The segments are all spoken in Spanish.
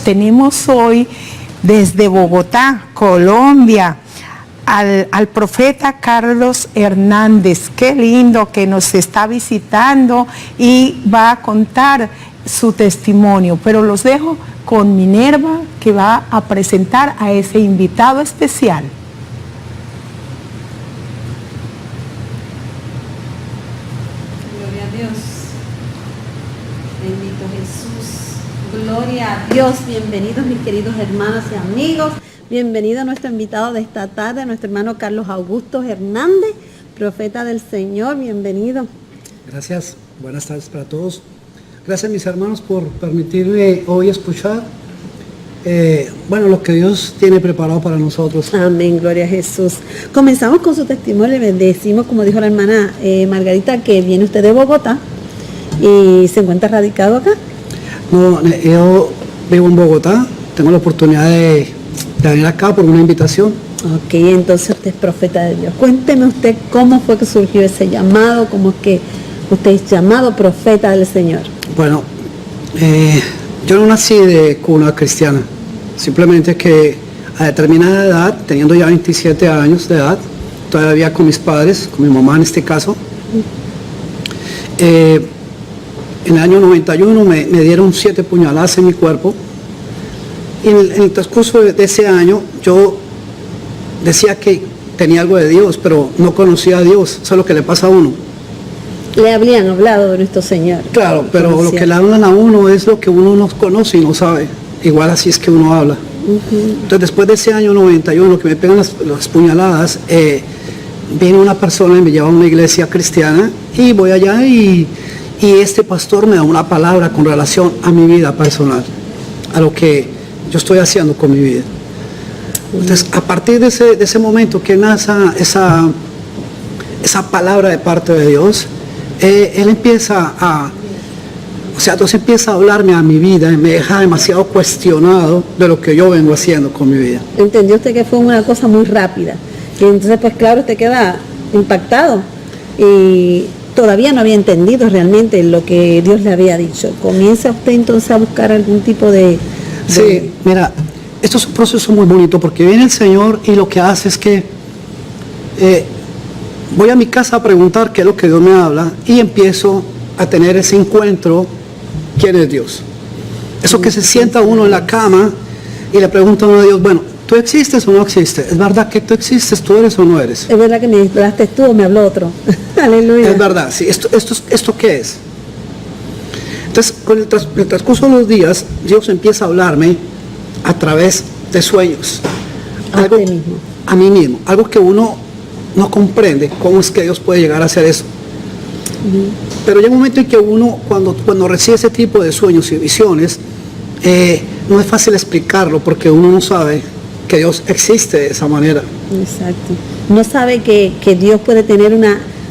Tenemos hoy desde Bogotá, Colombia, al profeta Carlos Hernández. Qué lindo que nos está visitando y va a contar su testimonio. Pero los dejo con Minerva, que va a presentar a ese invitado especial. Gloria a Dios. Bendito Jesús. Gloria a Dios. Bienvenidos mis queridos hermanos y amigos. Bienvenido a nuestro invitado de esta tarde, nuestro hermano Carlos Augusto Hernández, profeta del Señor. Bienvenido. Gracias. Buenas tardes para todos. Gracias mis hermanos por permitirme hoy escuchar lo que Dios tiene preparado para nosotros. Amén, gloria a Jesús. Comenzamos con su testimonio. Le bendecimos, como dijo la hermana Margarita, que viene usted de Bogotá y se encuentra radicado acá. No, yo vivo en Bogotá, tengo la oportunidad de venir acá por una invitación. Ok, entonces usted es profeta de Dios. Cuénteme usted cómo fue que surgió ese llamado, cómo es que usted es llamado profeta del Señor. Bueno, yo no nací de cuna cristiana, simplemente que a determinada edad, teniendo ya 27 años de edad, todavía vivía con mis padres, con mi mamá en este caso. En el año 91 me dieron 7 puñaladas en mi cuerpo. Y en el transcurso de ese año yo decía que tenía algo de Dios, pero no conocía a Dios. Eso es lo que le pasa a uno. Le habían hablado de nuestro Señor. Claro, pero lo que le hablan a uno es lo que uno no conoce y no sabe. Igual así es que uno habla. Entonces después de ese año 91 que me pegan las puñaladas, viene una persona y me lleva a una iglesia cristiana y voy allá y este pastor me da una palabra con relación a mi vida personal, a lo que yo estoy haciendo con mi vida. Entonces a partir de ese momento que nace esa palabra de parte de Dios, él empieza Dios empieza a hablarme a mi vida y me deja demasiado cuestionado de lo que yo vengo haciendo con mi vida. ¿Entendió usted que fue una cosa muy rápida? Y entonces pues claro, usted queda impactado y todavía no había entendido realmente lo que Dios le había dicho. ¿Comienza usted entonces a buscar algún tipo de... Sí, mira, esto es un proceso muy bonito porque viene el Señor y lo que hace es que voy a mi casa a preguntar qué es lo que Dios me habla y empiezo a tener ese encuentro, ¿quién es Dios? Eso que se sienta uno en la cama y le pregunta a uno a Dios, bueno, ¿tú existes o no existes? ¿Es verdad que tú existes, tú eres o no eres? ¿Es verdad que me hablaste tú o me habló otro? Aleluya. Es verdad, sí. ¿Esto qué es? Entonces, con el transcurso de los días, Dios empieza a hablarme a través de sueños. A ti mismo. A mí mismo. Algo que uno no comprende, cómo es que Dios puede llegar a hacer eso. Pero llega un momento en que uno, cuando recibe ese tipo de sueños y visiones, no es fácil explicarlo porque uno no sabe que Dios existe de esa manera. Exacto. No sabe que Dios puede tener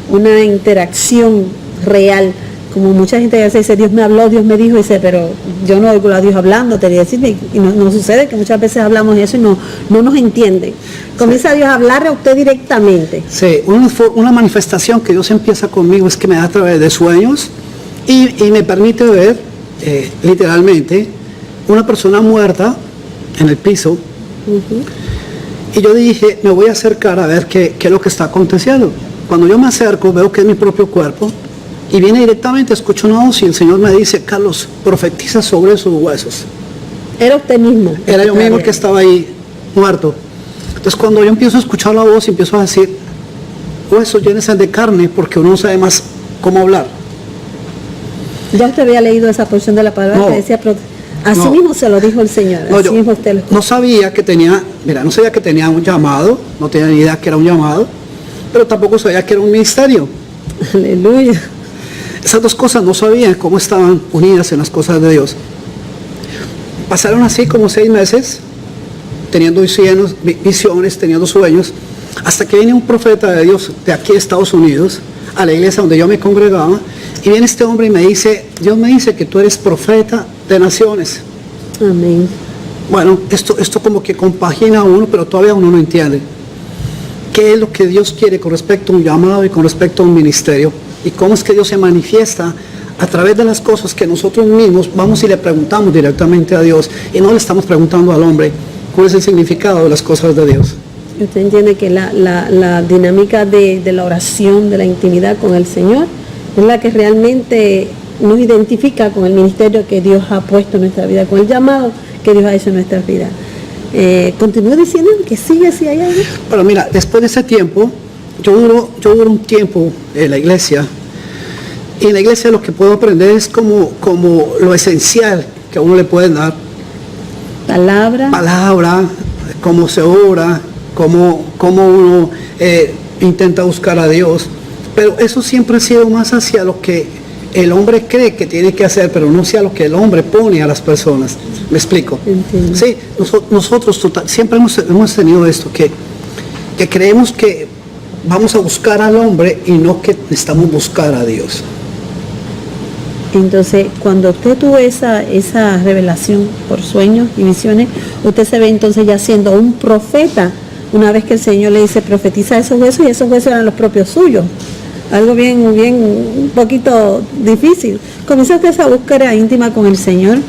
una interacción real. Como mucha gente ya se dice, Dios me habló, Dios me dijo, dice, pero yo no oigo a Dios hablando, te decir, y no sucede que muchas veces hablamos eso y no nos entiende. Comienza Dios a hablarle a usted directamente. Sí, una manifestación que Dios empieza conmigo es que me da a través de sueños y me permite ver, literalmente, una persona muerta en el piso. Y yo dije, me voy a acercar a ver qué es lo que está aconteciendo. Cuando yo me acerco, veo que es mi propio cuerpo. Y viene directamente, escucho una voz y el Señor me dice, Carlos, profetiza sobre esos huesos. ¿Era usted mismo? Era yo mismo que estaba ahí, muerto. Entonces cuando yo empiezo a escuchar la voz, empiezo a decir, huesos llénense de carne, porque uno no sabe más cómo hablar. ¿Ya usted había leído esa porción de la palabra que decía, así mismo se lo dijo el Señor? Así mismo usted lo... no sabía que tenía un llamado, no tenía ni idea que era un llamado, pero tampoco sabía que era un ministerio. Aleluya. Esas dos cosas no sabían cómo estaban unidas en las cosas de Dios. Pasaron así como 6 meses, teniendo visiones, teniendo sueños, hasta que viene un profeta de Dios de aquí de Estados Unidos, a la iglesia donde yo me congregaba, y viene este hombre y me dice, Dios me dice que tú eres profeta de naciones. Amén. Bueno, esto como que compagina a uno, pero todavía uno no entiende. ¿Qué es lo que Dios quiere con respecto a un llamado y con respecto a un ministerio? Y cómo es que Dios se manifiesta a través de las cosas que nosotros mismos vamos y le preguntamos directamente a Dios y no le estamos preguntando al hombre cuál es el significado de las cosas de Dios. Usted entiende que la dinámica de la oración, de la intimidad con el Señor, es la que realmente nos identifica con el ministerio que Dios ha puesto en nuestra vida, con el llamado que Dios ha hecho en nuestra vida. Continúo diciendo que sigue si hay algo. Pero mira, después de ese tiempo, yo duro un tiempo en la iglesia, y en la iglesia lo que puedo aprender es como lo esencial que a uno le pueden dar. Palabra, cómo se ora, cómo uno intenta buscar a Dios. Pero eso siempre ha sido más hacia lo que el hombre cree que tiene que hacer, pero no hacia lo que el hombre pone a las personas. ¿Me explico? Entiendo. Sí, nosotros siempre hemos tenido esto, que creemos que vamos a buscar al hombre y no que necesitamos buscar a Dios. Entonces, cuando usted tuvo esa revelación por sueños y visiones, usted se ve entonces ya siendo un profeta, una vez que el Señor le dice, profetiza esos huesos, y esos huesos eran los propios suyos. Algo bien, un poquito difícil. Comenzaste esa búsqueda íntima con el Señor.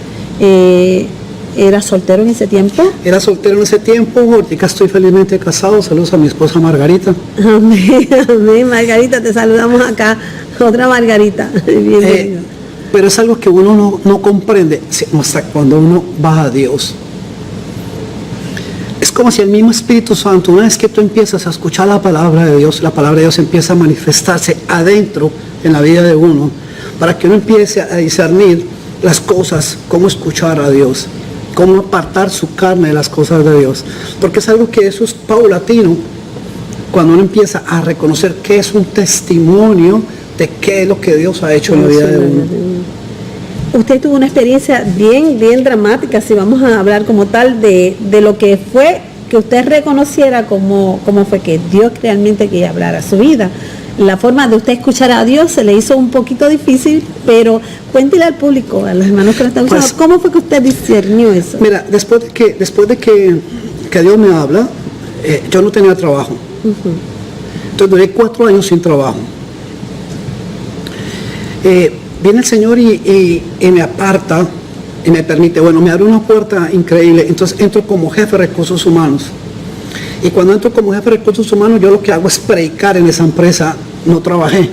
¿Era soltero en ese tiempo? Era soltero en ese tiempo, ahorita estoy felizmente casado. Saludos a mi esposa Margarita. Amén, amén. Margarita, te saludamos acá. Otra Margarita. Bienvenido. Pero es algo que uno no comprende hasta cuando uno va a Dios. Es como si el mismo Espíritu Santo, una vez que tú empiezas a escuchar la palabra de Dios empieza a manifestarse adentro en la vida de uno, para que uno empiece a discernir las cosas, cómo escuchar a Dios, cómo apartar su carne de las cosas de Dios. Porque es algo que eso es paulatino, cuando uno empieza a reconocer que es un testimonio de qué es lo que Dios ha hecho en la vida de uno. Usted tuvo una experiencia bien dramática, si vamos a hablar como tal de lo que fue que usted reconociera cómo fue que Dios realmente quería hablar a su vida. La forma de usted escuchar a Dios se le hizo un poquito difícil, pero cuéntele al público, a los hermanos que lo están escuchando, ¿cómo fue que usted discernió eso? Mira, después de que Dios me habla, yo no tenía trabajo. Entonces duré 4 años sin trabajo. Viene el Señor y me aparta y me permite, me abre una puerta increíble. Entonces entro como jefe de recursos humanos. Y cuando entro como jefe de recursos humanos, yo lo que hago es predicar en esa empresa. No trabajé.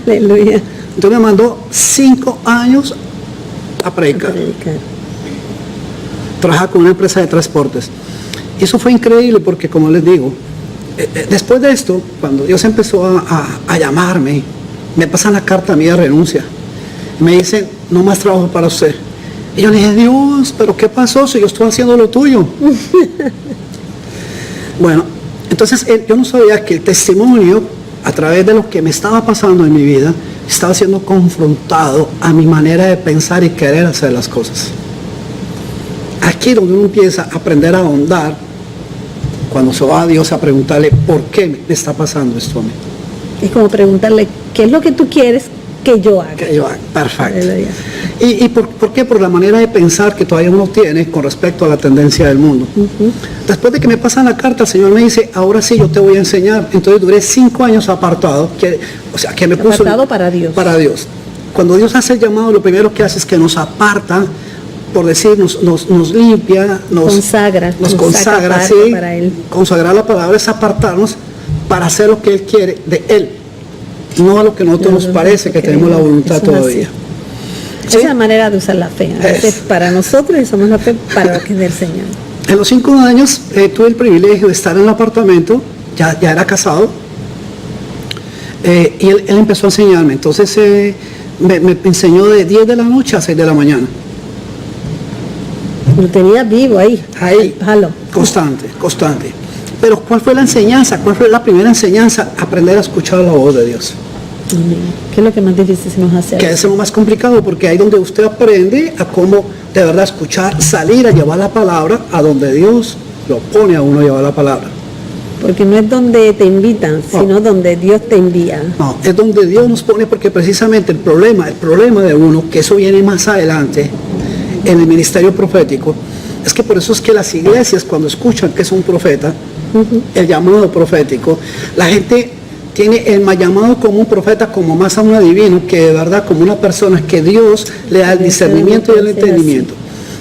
Aleluya. Entonces me mandó 5 años a predicar. Trabajaba con una empresa de transportes. Y eso fue increíble porque, como les digo, después de esto, cuando Dios empezó a llamarme, me pasan la carta mía de renuncia. Me dicen, no más trabajo para usted. Y yo le dije, Dios, ¿pero qué pasó si yo estoy haciendo lo tuyo? Bueno, entonces yo no sabía que el testimonio, a través de lo que me estaba pasando en mi vida, estaba siendo confrontado a mi manera de pensar y querer hacer las cosas. Aquí donde uno empieza a aprender a ahondar, cuando se va a Dios a preguntarle, ¿por qué me está pasando esto a mí? Es como preguntarle, ¿qué es lo que tú quieres que yo haga? Que yo haga, perfecto. ¿Y por qué? Por la manera de pensar que todavía uno tiene con respecto a la tendencia del mundo. Después de que me pasan la carta, el Señor me dice, ahora sí yo te voy a enseñar. Entonces duré 5 años apartado, que me puso... Apartado para Dios. Para Dios. Cuando Dios hace el llamado, lo primero que hace es que nos aparta, por decir, nos limpia, nos consagra, sí, para Él. Consagrar la palabra es apartarnos para hacer lo que Él quiere de Él, no a lo que a nosotros nos parece que tenemos la voluntad todavía. ¿Sí? Esa es la manera de usar la fe. A veces para nosotros usamos la fe para lo que es del Señor. En los 5 años tuve el privilegio de estar en el apartamento, ya era casado, y él empezó a enseñarme. Entonces me enseñó de 10 de la noche a 6 de la mañana. Lo tenía vivo ahí. Constante. Pero ¿cuál fue la enseñanza? ¿Cuál fue la primera enseñanza? Aprender a escuchar la voz de Dios. ¿Qué es lo que más difícil se nos hace? Que es lo más complicado, porque ahí donde usted aprende a cómo de verdad escuchar, salir a llevar la palabra a donde Dios lo pone a uno a llevar la palabra. Porque no es donde te invitan, sino donde Dios te envía. No, es donde Dios nos pone, porque precisamente el problema de uno, que eso viene más adelante en el ministerio profético, es que por eso es que las iglesias, cuando escuchan que es un profeta, el llamado profético, la gente tiene el mal llamado como un profeta, como más aún adivino, que de verdad como una persona que Dios le da el discernimiento y el entendimiento.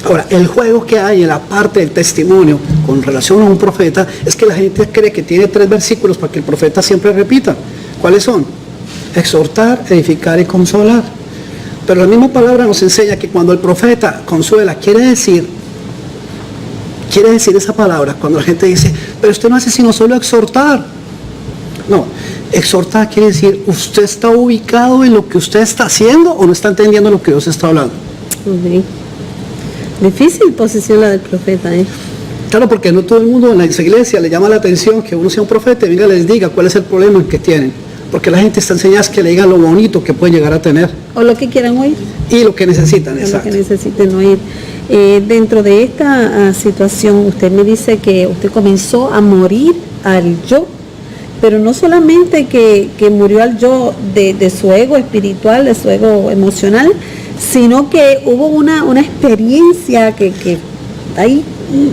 Ahora, el juego que hay en la parte del testimonio con relación a un profeta es que la gente cree que tiene 3 versículos para que el profeta siempre repita. ¿Cuáles son? Exhortar, edificar y consolar. Pero la misma palabra nos enseña que cuando el profeta consuela, quiere decir esa palabra, cuando la gente dice, pero usted no hace sino solo exhortar. No, exhortar quiere decir, ¿usted está ubicado en lo que usted está haciendo o no está entendiendo lo que Dios está hablando? Okay. Difícil posición la del profeta, ¿eh? Claro, porque no todo el mundo en la iglesia le llama la atención que uno sea un profeta y venga y les diga cuál es el problema que tienen. Porque la gente está enseñada que le digan lo bonito que pueden llegar a tener. O lo que quieran oír. Y lo que necesitan, exacto. Lo que necesiten oír. Dentro de esta situación, usted me dice que usted comenzó a morir al yo, pero no solamente que murió al yo de su ego espiritual, de su ego emocional, sino que hubo una experiencia que hay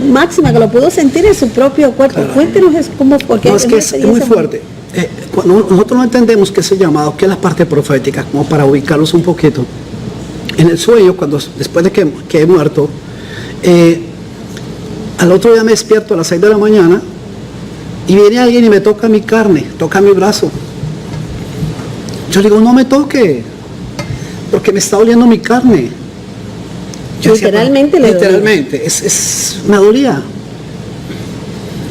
máxima, que lo pudo sentir en su propio cuerpo. Claro. Cuéntenos cómo, porque no, es que es muy fuerte. Cuando nosotros no entendemos que ese llamado, que es la parte profética, como para ubicarlos un poquito, en el sueño, después de que he muerto, al otro día me despierto a las 6 de la mañana y viene alguien y me toca mi carne, toca mi brazo. Yo digo, no me toque, porque me está doliendo mi carne. Yo literalmente decía, le literalmente, me dolía.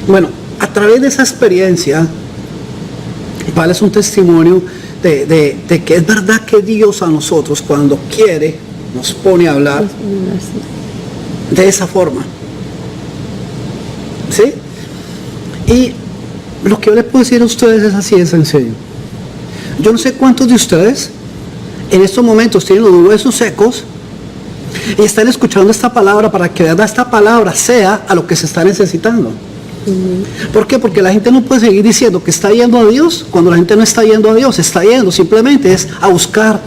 Bueno, a través de esa experiencia, vale, es un testimonio de que es verdad que Dios a nosotros cuando quiere nos pone a hablar de esa forma. ¿Sí? Y lo que yo les puedo decir a ustedes es así de sencillo. Yo no sé cuántos de ustedes en estos momentos tienen los huesos secos y están escuchando esta palabra para que de verdad esta palabra sea a lo que se está necesitando. ¿Por qué? Porque la gente no puede seguir diciendo que está yendo a Dios cuando la gente no está yendo a Dios, está yendo simplemente es a buscar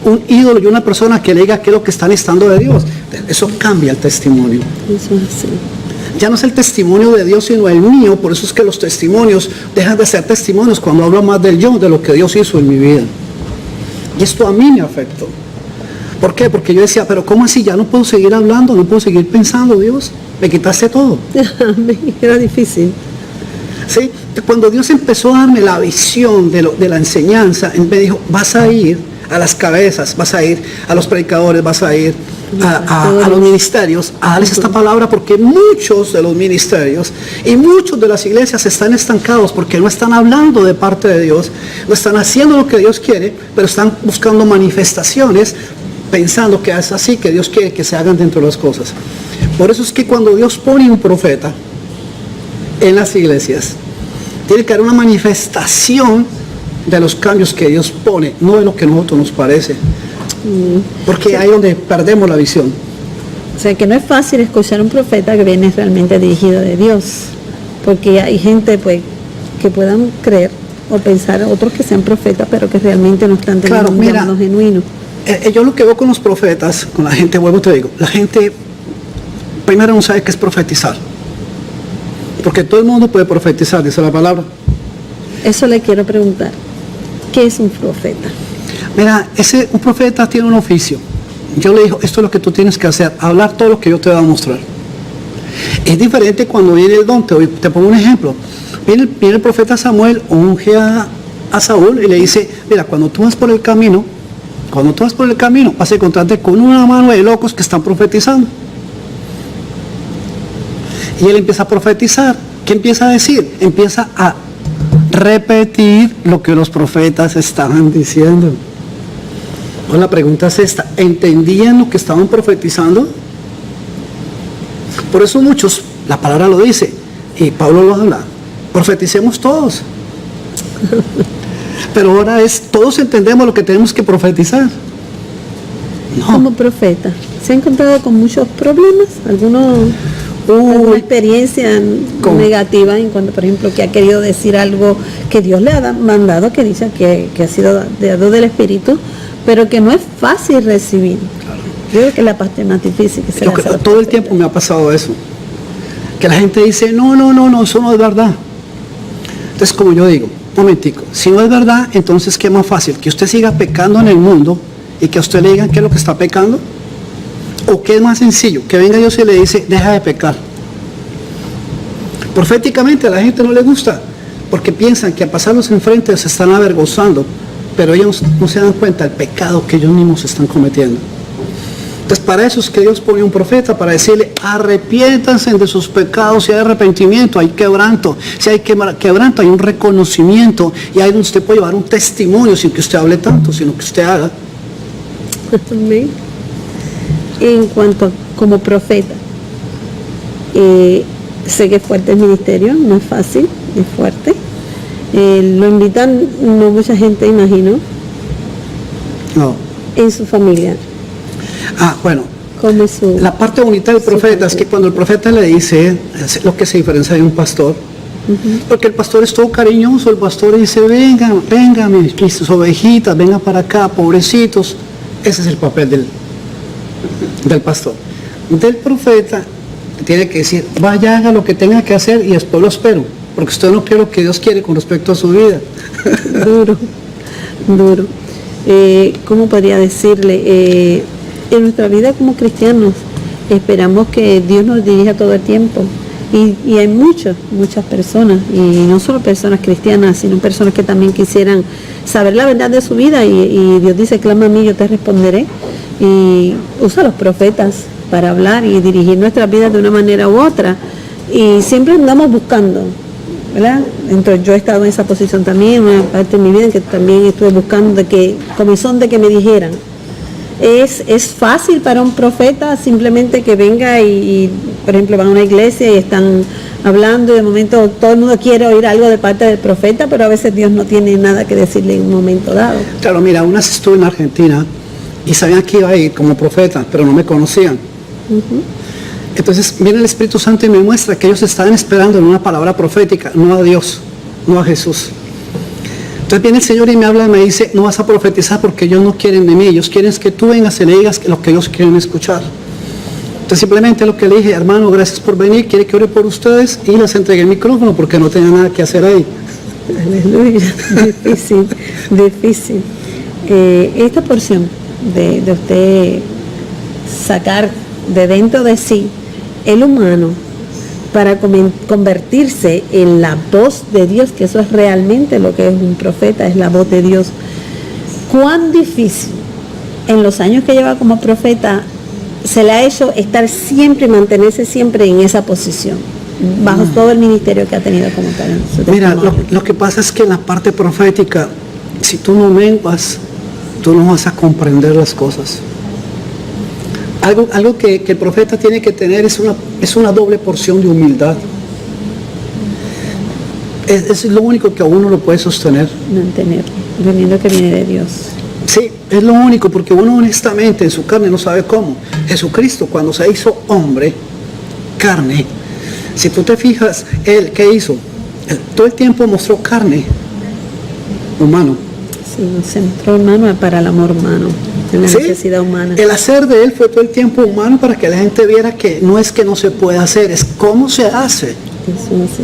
un ídolo y una persona que le diga qué es lo que está necesitando de Dios. Eso cambia el testimonio. Eso es así. Ya no es el testimonio de Dios sino el mío. Por eso es que los testimonios dejan de ser testimonios cuando hablo más del yo, de lo que Dios hizo en mi vida. Y esto a mí me afectó. ¿Por qué? Porque yo decía, pero ¿cómo así? Ya no puedo seguir hablando, no puedo seguir pensando, Dios. Me quitaste todo. Era difícil. ¿Sí? Cuando Dios empezó a darme la visión de la enseñanza, Él me dijo, vas a ir a las cabezas, vas a ir a los predicadores, vas a ir a los ministerios, a darles esta palabra, porque muchos de los ministerios y muchos de las iglesias están estancados porque no están hablando de parte de Dios, no están haciendo lo que Dios quiere, pero están buscando manifestaciones pensando que es así que Dios quiere que se hagan dentro de las cosas. Por eso es que cuando Dios pone un profeta en las iglesias, tiene que haber una manifestación de los cambios que Dios pone, no de lo que a nosotros nos parece. Porque ahí es donde perdemos la visión. O sea que no es fácil escuchar un profeta que viene realmente dirigido de Dios, porque hay gente pues que puedan creer o pensar, otros que sean profetas, pero que realmente no están teniendo un llamado genuino. Yo lo que veo con los profetas, con la gente, vuelvo te digo, la gente primero no sabe qué es profetizar. Porque todo el mundo puede profetizar, dice la palabra. Eso le quiero preguntar. ¿Qué es un profeta? Mira, un profeta tiene un oficio. Yo le digo, esto es lo que tú tienes que hacer, hablar todo lo que yo te voy a mostrar. Es diferente cuando viene el don. Te pongo un ejemplo. Viene el profeta Samuel, unge a Saúl y le dice, mira, cuando tú vas por el camino, vas a encontrarte con una mano de locos que están profetizando. Y él empieza a profetizar. ¿Qué empieza a decir? Empieza a repetir lo que los profetas estaban diciendo. Pues la pregunta es esta: ¿entendían lo que estaban profetizando? Por eso muchos, la palabra lo dice, y Pablo lo habla, profeticemos todos. Pero ahora todos entendemos lo que tenemos que profetizar. No. Como profeta, ¿se ha encontrado con muchos problemas? ¿Alguna experiencia negativa en cuanto, por ejemplo, que ha querido decir algo que Dios le ha mandado, que dice que ha sido dado del Espíritu, pero que no es fácil recibir? Claro. Yo creo que es la parte más difícil que se le hace. Todo el tiempo me ha pasado eso. Que la gente dice, no, eso no es verdad. Entonces, como yo digo, momentico, si no es verdad, entonces ¿qué es más fácil? ¿Que usted siga pecando en el mundo y que a usted le digan qué es lo que está pecando? ¿O qué es más sencillo? Que venga Dios y le dice, deja de pecar. Proféticamente a la gente no le gusta, porque piensan que al pasarlos enfrente se están avergonzando, pero ellos no se dan cuenta del pecado que ellos mismos están cometiendo. Entonces para eso es que Dios pone un profeta, para decirle, arrepiéntanse de sus pecados. Si hay arrepentimiento, hay quebranto. Si hay quebranto, hay un reconocimiento, y ahí donde usted puede llevar un testimonio sin que usted hable tanto, sino que usted haga. Amén. En cuanto como profeta, sé que es fuerte el ministerio, no es fácil, es fuerte. Lo invitan no mucha gente, imagino, No. en su familia. Bueno. ¿Cómo es su, la parte bonita del profeta es que cuando el profeta le dice, es lo que se diferencia de un pastor, porque el pastor es todo cariñoso, el pastor dice, vengan, mis ovejitas, vengan para acá, pobrecitos. Ese es el papel del pastor. Del profeta tiene que decir, vaya, haga lo que tenga que hacer y después lo espero, porque usted no quiere lo que Dios quiere con respecto a su vida. Duro. ¿Cómo podría decirle? En nuestra vida como cristianos esperamos que Dios nos dirija todo el tiempo, y hay muchas personas, y no solo personas cristianas, sino personas que también quisieran saber la verdad de su vida, y Dios dice, clama a mí, yo te responderé, y usa a los profetas para hablar y dirigir nuestras vidas de una manera u otra, y siempre andamos buscando, ¿verdad? Entonces yo he estado en esa posición también, una parte de mi vida en que también estuve buscando comezón de que me dijeran. Es fácil para un profeta simplemente que venga y, por ejemplo, van a una iglesia y están hablando, y de momento todo el mundo quiere oír algo de parte del profeta, pero a veces Dios no tiene nada que decirle en un momento dado. Claro, mira, una vez estuve en Argentina y sabían que iba a ir como profeta, pero no me conocían. Entonces viene el Espíritu Santo y me muestra que ellos estaban esperando en una palabra profética, no a Dios, no a Jesús. Entonces viene el Señor y me habla y me dice, no vas a profetizar porque ellos no quieren de mí, ellos quieren que tú vengas y le digas lo que ellos quieren escuchar. Entonces simplemente lo que le dije, hermano, gracias por venir, quiere que ore por ustedes, y les entregué el micrófono porque no tenía nada que hacer ahí. Aleluya, difícil. Esta porción de usted sacar de dentro de sí el humano para convertirse en la voz de Dios, que eso es realmente lo que es un profeta, es la voz de Dios. ¿Cuán difícil en los años que lleva como profeta se le ha hecho estar siempre, mantenerse siempre en esa posición, bajo todo el ministerio que ha tenido como tal? Mira, lo que pasa es que en la parte profética, si tú no menguas, tú no vas a comprender las cosas. Algo que el profeta tiene que tener es una doble porción de humildad. Es lo único que a uno lo puede sostener. Mantenerlo, entendiendo que viene de Dios. Sí, es lo único, porque uno honestamente en su carne no sabe cómo. Jesucristo, cuando se hizo hombre, carne, si tú te fijas, Él, ¿qué hizo? Todo el tiempo mostró carne, humano. Sí, se mostró humano para el amor humano, en la necesidad humana. El hacer de Él fue todo el tiempo humano para que la gente viera que no es que no se puede hacer, es cómo se hace. Eso sí.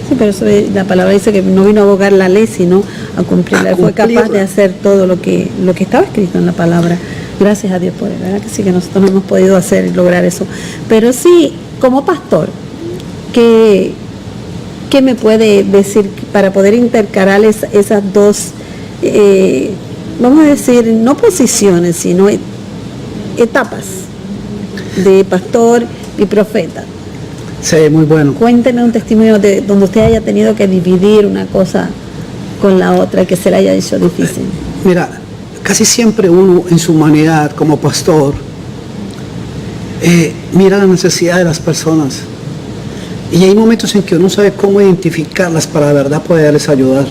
Sí, pero eso la palabra dice que no vino a abogar la ley, sino a cumplirla. Él fue capaz de hacer todo lo que estaba escrito en la palabra. Gracias a Dios por él, ¿verdad? Que sí, que nosotros no hemos podido hacer y lograr eso. Pero sí, como pastor, ¿qué me puede decir para poder intercalar esas dos, vamos a decir, no posiciones, sino etapas de pastor y profeta? Sí, muy bueno. Cuénteme un testimonio de donde usted haya tenido que dividir una cosa con la otra, que se le haya hecho difícil. Mira, casi siempre uno en su humanidad como pastor mira la necesidad de las personas, y hay momentos en que uno sabe cómo identificarlas para de verdad poderles ayudar,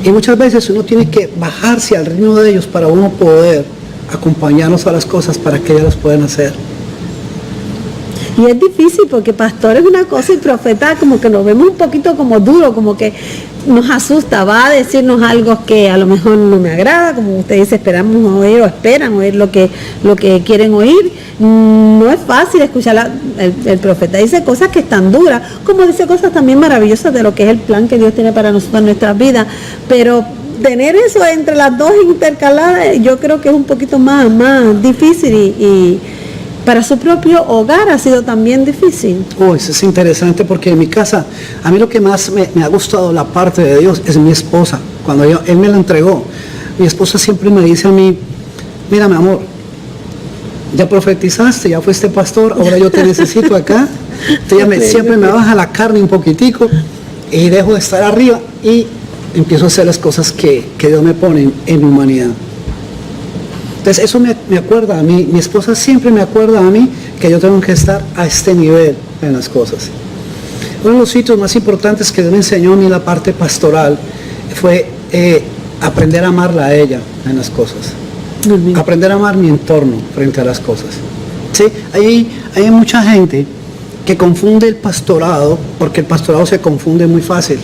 y muchas veces uno tiene que bajarse al ritmo de ellos para uno poder acompañarlos a las cosas para que ellas las puedan hacer. Y es difícil porque pastor es una cosa y profeta como que nos vemos un poquito como duro, como que nos asusta, va a decirnos algo que a lo mejor no me agrada, como usted dice, esperamos oír o esperan oír lo que quieren oír. No es fácil escuchar, el profeta dice cosas que están duras, como dice cosas también maravillosas de lo que es el plan que Dios tiene para nosotros en nuestras vidas, pero tener eso entre las dos intercaladas yo creo que es un poquito más difícil y para su propio hogar ha sido también difícil. Oh, eso es interesante porque en mi casa, a mí lo que más me ha gustado la parte de Dios es mi esposa. Cuando Él me la entregó, mi esposa siempre me dice a mí, mira mi amor, ya profetizaste, ya fuiste pastor, ahora yo te necesito acá. Entonces siempre me baja la carne un poquitico y dejo de estar arriba y empiezo a hacer las cosas que Dios me pone en mi humanidad. Entonces eso me acuerda a mí, mi esposa siempre me acuerda a mí que yo tengo que estar a este nivel en las cosas. Uno de los sitios más importantes que Dios me enseñó a mí la parte pastoral fue aprender a amarla a ella en las cosas. Aprender a amar mi entorno frente a las cosas. ¿Sí? Hay mucha gente que confunde el pastorado, porque el pastorado se confunde muy fácil.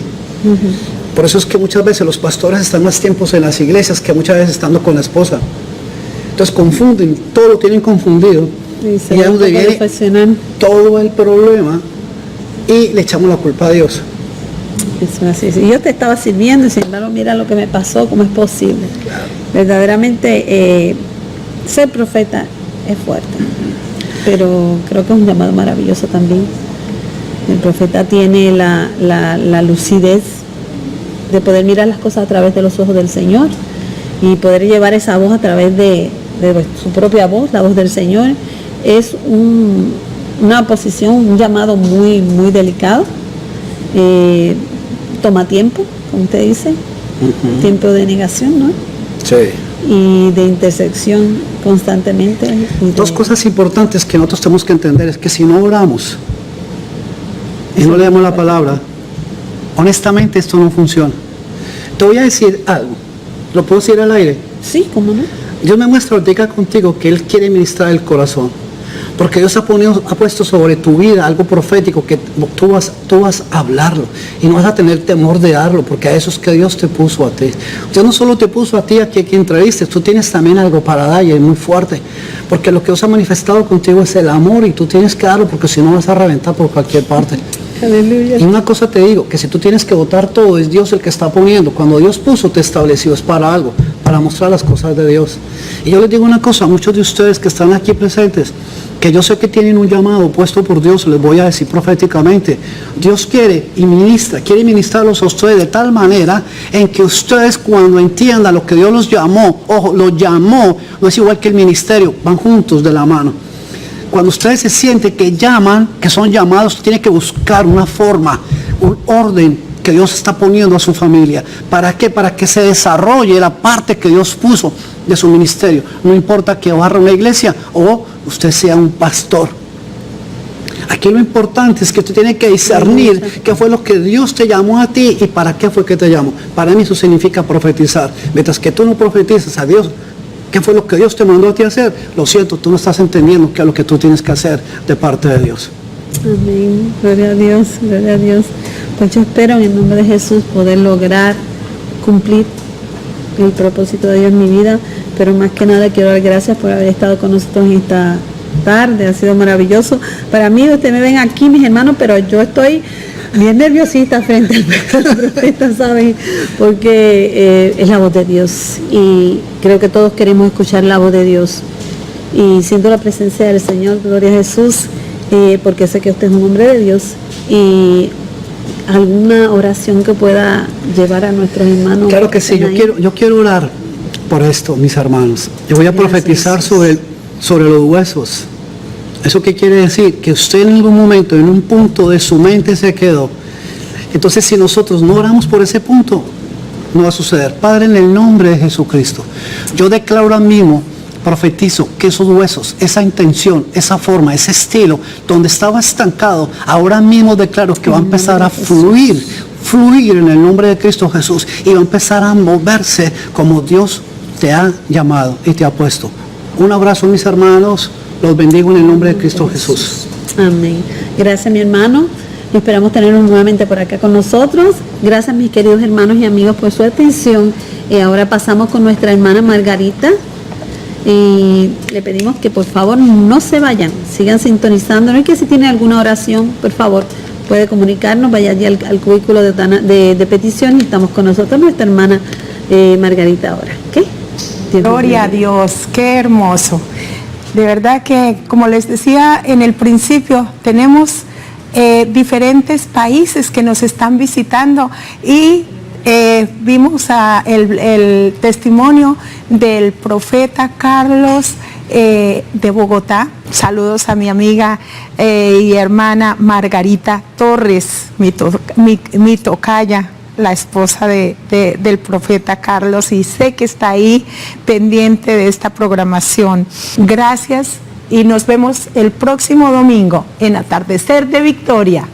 Por eso es que muchas veces los pastores están más tiempos en las iglesias que muchas veces estando con la esposa. Entonces confunden, todo lo tienen confundido. Y es donde viene todo el problema y le echamos la culpa a Dios. Eso es así. Si yo te estaba sirviendo y sin embargo mira lo que me pasó, ¿cómo es posible? Claro. Verdaderamente ser profeta es fuerte, pero creo que es un llamado maravilloso también. El profeta tiene la lucidez de poder mirar las cosas a través de los ojos del Señor y poder llevar esa voz a través de su propia voz, la voz del Señor. Es una posición, un llamado muy, muy delicado. Toma tiempo, como usted dice, tiempo de negación, ¿no? Sí. Y de intersección constantemente. Dos cosas importantes que nosotros tenemos que entender es que si no oramos y no leemos la palabra, honestamente esto no funciona. Te voy a decir algo, ¿lo puedo decir al aire? Sí, ¿cómo no? Dios me muestra ahorita contigo que Él quiere ministrar el corazón. Porque Dios ha puesto sobre tu vida algo profético que tú vas a hablarlo y no vas a tener temor de darlo, porque a eso es que Dios te puso a ti. Dios no solo te puso a ti aquí que entrevistes, tú tienes también algo para dar y es muy fuerte, porque lo que Dios ha manifestado contigo es el amor y tú tienes que darlo, porque si no vas a reventar por cualquier parte. Aleluya. Y una cosa te digo, que si tú tienes que votar todo, es Dios el que está poniendo. Cuando Dios puso, te estableció, es para algo, para mostrar las cosas de Dios. Y yo les digo una cosa, a muchos de ustedes que están aquí presentes, que yo sé que tienen un llamado puesto por Dios, les voy a decir proféticamente, Dios quiere ministrarlos a ustedes de tal manera en que ustedes cuando entiendan lo que Dios los llamó, ojo, los llamó, no es igual que el ministerio, van juntos de la mano. Cuando ustedes se sienten que llaman, que son llamados, tienen que buscar una forma, un orden que Dios está poniendo a su familia. ¿Para qué? Para que se desarrolle la parte que Dios puso de su ministerio. No importa que barra una iglesia o usted sea un pastor. Aquí lo importante es que usted tiene que discernir qué fue lo que Dios te llamó a ti y para qué fue que te llamó. Para mí eso significa profetizar. Mientras que tú no profetizas a Dios, ¿qué fue lo que Dios te mandó a ti a hacer? Lo siento, tú no estás entendiendo qué es lo que tú tienes que hacer de parte de Dios. Amén. Gloria a Dios, gloria a Dios. Pues yo espero en el nombre de Jesús poder lograr cumplir el propósito de Dios en mi vida, pero más que nada quiero dar gracias por haber estado con nosotros en esta tarde, ha sido maravilloso. Para mí, ustedes me ven aquí, mis hermanos, pero yo estoy bien nerviosita frente al profeta, ¿saben? Porque es la voz de Dios y creo que todos queremos escuchar la voz de Dios. Y siento la presencia del Señor, gloria a Jesús, porque sé que usted es un hombre de Dios. Y alguna oración que pueda llevar a nuestros hermanos. Claro que sí, yo quiero orar por esto, mis hermanos. Yo voy a profetizar sobre los huesos. ¿Eso qué quiere decir? Que usted en algún momento, en un punto de su mente se quedó. Entonces, si nosotros no oramos por ese punto, no va a suceder. Padre, en el nombre de Jesucristo, yo declaro ahora mismo, profetizo que esos huesos, esa intención, esa forma, ese estilo, donde estaba estancado, ahora mismo declaro que va a empezar a fluir en el nombre de Cristo Jesús y va a empezar a moverse como Dios te ha llamado y te ha puesto. Un abrazo, mis hermanos. Los bendigo en el nombre de Cristo Jesús. Amén. Gracias, mi hermano. Esperamos tenerlos nuevamente por acá con nosotros. Gracias, mis queridos hermanos y amigos, por su atención. Ahora pasamos con nuestra hermana Margarita. Y le pedimos que por favor no se vayan, sigan sintonizándonos, y que si tiene alguna oración, por favor, puede comunicarnos, vaya allí al cubículo de petición, y estamos con nosotros nuestra hermana Margarita ahora. ¿Okay? Gloria a Dios, qué hermoso. De verdad que, como les decía en el principio, tenemos diferentes países que nos están visitando, y vimos el testimonio del profeta Carlos de Bogotá. Saludos a mi amiga y hermana Margarita Torres, mi tocaya, la esposa del profeta Carlos, y sé que está ahí pendiente de esta programación. Gracias, y nos vemos el próximo domingo en Atardecer de Victoria.